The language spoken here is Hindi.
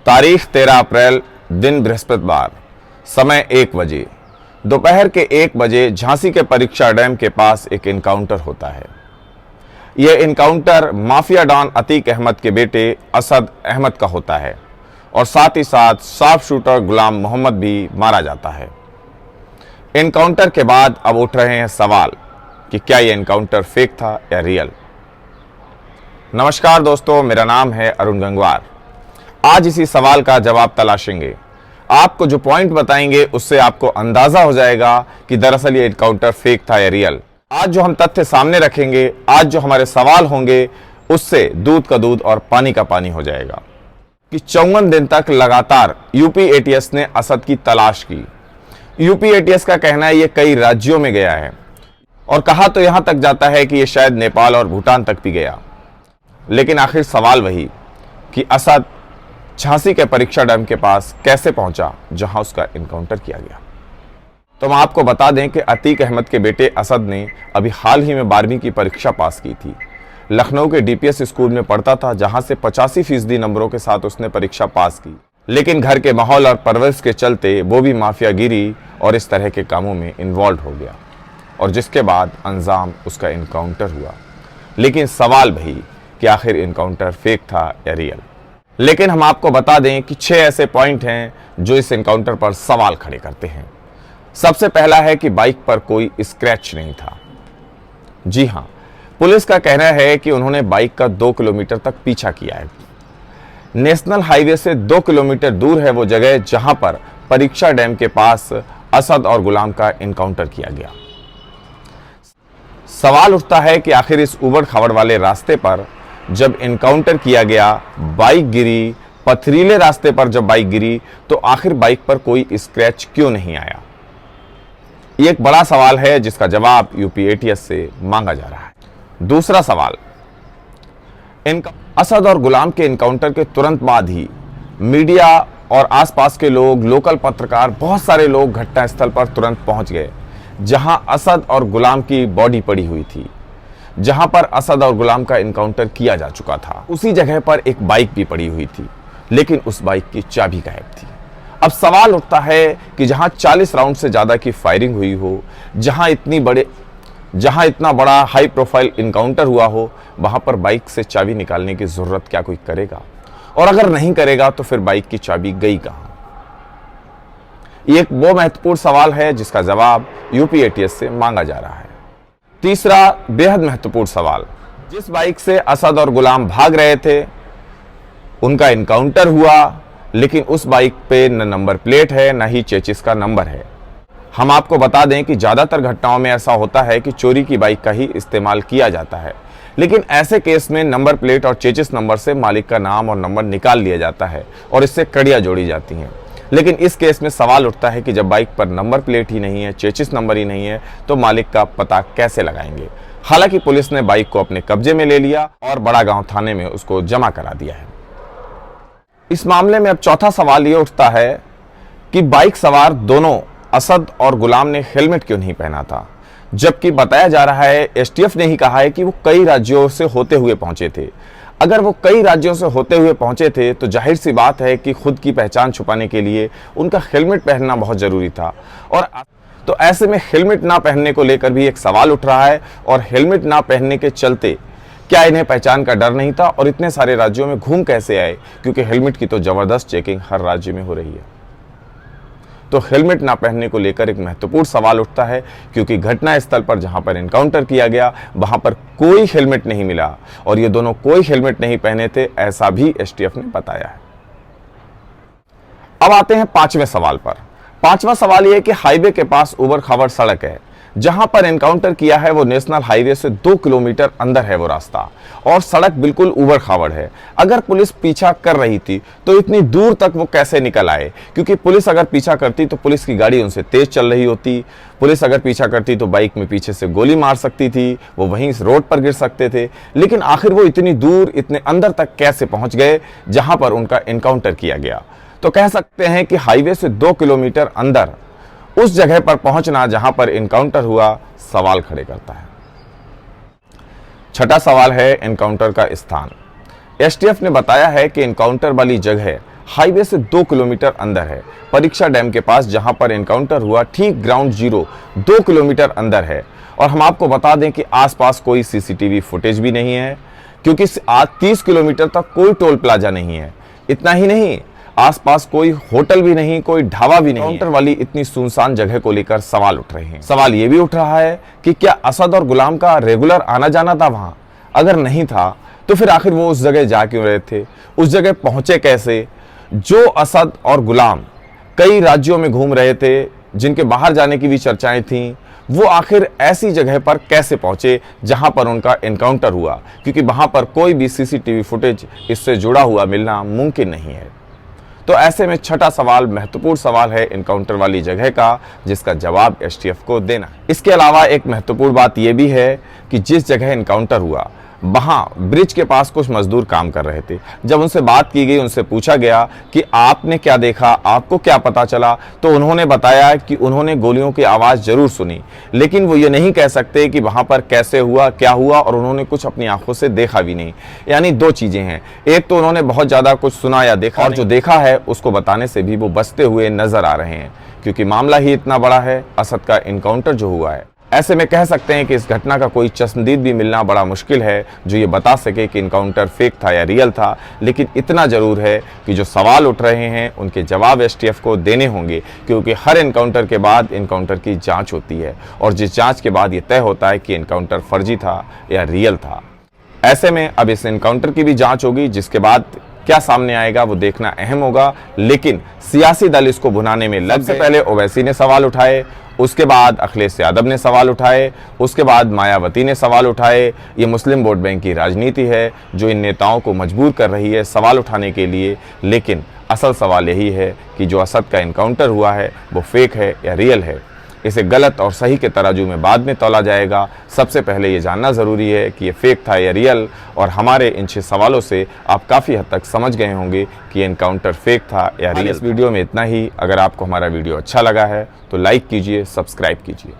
तारीख 13 अप्रैल, दिन बृहस्पतिवार, समय 1 बजे। दोपहर के 1 बजे झांसी के परीक्षा डैम के पास एक इनकाउंटर होता है। यह encounter mafia don Atiq Ahmed के बेटे असद अहमद का होता है और साथ ही साथ शार्प शूटर गुलाम मोहम्मद भी मारा जाता है। इनकाउंटर के बाद अब उठ रहे हैं सवाल कि क्या यह इनकाउंटर फेक था या रियल। नमस्कार दोस्तों, मेरा नाम है अरुण गंगवार। आज इसी सवाल का जवाब तलाशेंगे। आपको जो पॉइंट बताएंगे उससे आपको अंदाजा हो जाएगा कि दरअसल ये इनकाउंटर फेक था या रियल। आज जो हम तथ्य सामने रखेंगे, आज जो हमारे सवाल होंगे, उससे दूध का दूध और पानी का पानी हो जाएगा। कि 54 दिन तक लगातार यूपी एटीएस ने असद की तलाश की। यूपी एटीएस का कहना है ये कई राज्यों में गया है और कहा तो यहां तक जाता है कि ये शायद नेपाल और भूटान तक भी गया। लेकिन आखिर सवाल वही कि असद झांसी के परीक्षा डैम के पास कैसे पहुंचा जहां उसका इनकाउंटर किया गया। तो हम आपको बता दें कि अतीक अहमद के बेटे असद ने अभी हाल ही में 12वीं की परीक्षा पास की थी। लखनऊ के डीपीएस स्कूल में पढ़ता था, जहां से 85% नंबरों के साथ उसने परीक्षा पास की। लेकिन घर के माहौल और परवरिश के चलते वो भी माफियागिरी और इस तरह के कामों में इन्वॉल्व हो गया और जिसके बाद अंजाम उसका इनकाउंटर हुआ। लेकिन सवाल वही कि आखिर इनकाउंटर फेक था या रियल। लेकिन हम आपको बता दें कि 6 ऐसे पॉइंट हैं जो इस एनकाउंटर पर सवाल खड़े करते हैं। सबसे पहला है कि बाइक पर कोई स्क्रैच नहीं था। जी हां, पुलिस का कहना है कि उन्होंने बाइक का 2 किलोमीटर तक पीछा किया है। नेशनल हाईवे से 2 किलोमीटर दूर है वो जगह जहां पर परीक्षा डैम के पास असद और गुलाम का एनकाउंटर किया गया। सवाल उठता है कि आखिर इस उबड़ खाबड़ वाले रास्ते पर जब एनकाउंटर किया गया, बाइक गिरी, पथरीले रास्ते पर जब बाइक गिरी तो आखिर बाइक पर कोई स्क्रैच क्यों नहीं आया। ये एक बड़ा सवाल है जिसका जवाब यूपी एटीएस से मांगा जा रहा है। दूसरा सवाल, असद और गुलाम के एनकाउंटर के तुरंत बाद ही मीडिया और आसपास के लोग, लोकल पत्रकार, बहुत सारे लोग घटनास्थल पर तुरंत पहुंच गए जहां असद और गुलाम की बॉडी पड़ी हुई थी, जहां पर असद और गुलाम का एनकाउंटर किया जा चुका था। उसी जगह पर एक बाइक भी पड़ी हुई थी, लेकिन उस बाइक की चाबी गायब थी। अब सवाल उठता है कि जहां 40 राउंड से ज्यादा की फायरिंग हुई हो, जहां इतना बड़ा हाई प्रोफाइल एनकाउंटर हुआ हो, वहां पर बाइक से चाबी निकालने की जरूरत क्या कोई करेगा? और अगर नहीं करेगा तो फिर बाइक की चाबी गई कहां? ये एक वो महत्वपूर्ण सवाल है जिसका जवाब यूपी एटीएस से मांगा जा रहा है। तीसरा बेहद महत्वपूर्ण सवाल, जिस बाइक से असद और गुलाम भाग रहे थे उनका एनकाउंटर हुआ, लेकिन उस बाइक पे न नंबर प्लेट है न ही चेचिस का नंबर है। हम आपको बता दें कि ज्यादातर घटनाओं में ऐसा होता है कि चोरी की बाइक का ही इस्तेमाल किया जाता है, लेकिन ऐसे केस में नंबर प्लेट और चेचिस नंबर से मालिक का नाम और नंबर निकाल लिया जाता है और इससे कड़ियां जोड़ी जाती हैं। लेकिन इस केस में सवाल उठता है कि जब बाइक पर नंबर प्लेट ही नहीं है, चेचिस नंबर ही नहीं है, तो मालिक का पता कैसे लगाएंगे। हालांकि पुलिस ने बाइक को अपने कब्जे में ले लिया और बड़ा गांव थाने में उसको जमा करा दिया है। इस मामले में अब चौथा सवाल ये उठता है कि बाइक सवार दोनों असद और गुलाम ने हेलमेट क्यों नहीं पहना था, जबकि बताया जा रहा है, एसटीएफ ने ही कहा है कि वो कई राज्यों से होते हुए पहुंचे थे। अगर वो कई राज्यों से होते हुए पहुंचे थे तो जाहिर सी बात है कि खुद की पहचान छुपाने के लिए उनका हेलमेट पहनना बहुत जरूरी था। और तो ऐसे में हेलमेट ना पहनने को लेकर भी एक सवाल उठ रहा है और हेलमेट ना पहनने के चलते क्या इन्हें पहचान का डर नहीं था और इतने सारे राज्यों में घूम कैसे आए, क्योंकि हेलमेट की तो जबरदस्त चेकिंग हर राज्य में हो रही है। तो हेलमेट ना पहनने को लेकर एक महत्वपूर्ण सवाल उठता है, क्योंकि घटना स्थल पर जहां पर एनकाउंटर किया गया वहां पर कोई हेलमेट नहीं मिला और ये दोनों कोई हेलमेट नहीं पहने थे, ऐसा भी एसटीएफ ने बताया है। अब आते हैं 5वें सवाल पर। 5वां सवाल यह कि हाईवे के पास उबड़ खाबड़ सड़क है, जहां पर एनकाउंटर किया है वो नेशनल हाईवे से 2 किलोमीटर अंदर है वो रास्ता और सड़क बिल्कुल उबड़ खाबड़ है। अगर पुलिस पीछा कर रही थी तो इतनी दूर तक वो कैसे निकल आए? क्योंकि पुलिस अगर पीछा करती तो पुलिस की गाड़ी उनसे तेज चल रही होती, पुलिस अगर पीछा करती तो बाइक में पीछे से गोली मार सकती थी, वो वहीं इस रोड पर गिर सकते थे। लेकिन आखिर वो इतनी दूर, इतने अंदर तक कैसे पहुंच गए जहां पर उनका एनकाउंटर किया गया? तो कह सकते हैं कि हाईवे से 2 किलोमीटर अंदर उस जगह पर पहुंचना जहां पर एनकाउंटर हुआ सवाल खड़े करता है। छठा सवाल है एनकाउंटर का स्थान। एसटीएफ ने बताया है कि एनकाउंटर वाली जगह हाईवे से 2 किलोमीटर अंदर है। परीक्षा डैम के पास जहां पर एनकाउंटर हुआ ठीक ग्राउंड जीरो 2 किलोमीटर अंदर है। और हम आपको बता दें कि आसपास कोई सीसीटीवी फुटेज भी नहीं है, क्योंकि आज 30 किलोमीटर तक कोई टोल प्लाजा नहीं है। इतना ही नहीं, आसपास कोई होटल भी नहीं, कोई ढाबा भी नहीं। काउंटर वाली इतनी सुनसान जगह को लेकर सवाल उठ रहे हैं। सवाल यह भी उठ रहा है कि क्या असद और गुलाम का रेगुलर आना जाना था वहां? अगर नहीं था तो फिर आखिर वो उस जगह जा क्यों रहे थे? उस जगह पहुंचे कैसे? जो असद और गुलाम कई राज्यों में घूम रहे थे, जिनके बाहर जाने की भी चर्चाएं थीं, वो आखिर ऐसी जगह पर कैसे पहुंचे जहां पर उनका एनकाउंटर हुआ? क्योंकि वहां पर कोई भी सीसीटीवी फुटेज इससे जुड़ा हुआ मिलना मुमकिन नहीं है। तो ऐसे में छठा सवाल, महत्वपूर्ण सवाल है एनकाउंटर वाली जगह का, जिसका जवाब एसटीएफ को देना। इसके अलावा एक महत्वपूर्ण बात यह भी है कि जिस जगह एनकाउंटर हुआ वहां ब्रिज के पास कुछ मजदूर काम कर रहे थे। जब उनसे बात की गई, उनसे पूछा गया कि आपने क्या देखा, आपको क्या पता चला, तो उन्होंने बताया कि उन्होंने गोलियों की आवाज़ जरूर सुनी, लेकिन वो ये नहीं कह सकते कि वहां पर कैसे हुआ, क्या हुआ, और उन्होंने कुछ अपनी आंखों से देखा भी नहीं। यानी दो चीजें हैं, एक तो उन्होंने बहुत ज़्यादा कुछ सुना या देखा, और जो देखा है उसको बताने से भी वो बचते हुए नजर आ रहे हैं, क्योंकि मामला ही इतना बड़ा है, असद का इनकाउंटर जो हुआ है। ऐसे में कह सकते हैं कि इस घटना का कोई चश्मदीद भी मिलना बड़ा मुश्किल है जो ये बता सके कि इनकाउंटर फेक था या रियल था। लेकिन इतना जरूर है कि जो सवाल उठ रहे हैं उनके जवाब एसटीएफ को देने होंगे, क्योंकि हर इनकाउंटर के बाद इनकाउंटर की जांच होती है, और जिस जांच के बाद ये तय होता है कि इनकाउंटर फर्जी था या रियल था। ऐसे में अब इस इनकाउंटर की भी जांच होगी, जिसके बाद क्या सामने आएगा वो देखना अहम होगा। लेकिन सियासी दल इसको भुनाने में लग गए। पहले ओवैसी ने सवाल उठाए, उसके बाद अखिलेश यादव ने सवाल उठाए, उसके बाद मायावती ने सवाल उठाए। ये मुस्लिम वोट बैंक की राजनीति है जो इन नेताओं को मजबूर कर रही है सवाल उठाने के लिए। लेकिन असल सवाल यही है कि जो असद का इनकाउंटर हुआ है वो फेक है या रियल है। इसे गलत और सही के तराजू में बाद में तौला जाएगा। सबसे पहले ये जानना ज़रूरी है कि ये फेक था या रियल, और हमारे इन 6 सवालों से आप काफ़ी हद तक समझ गए होंगे कि एनकाउंटर फेक था या रियल। इस वीडियो में इतना ही। अगर आपको हमारा वीडियो अच्छा लगा है तो लाइक कीजिए, सब्सक्राइब कीजिए।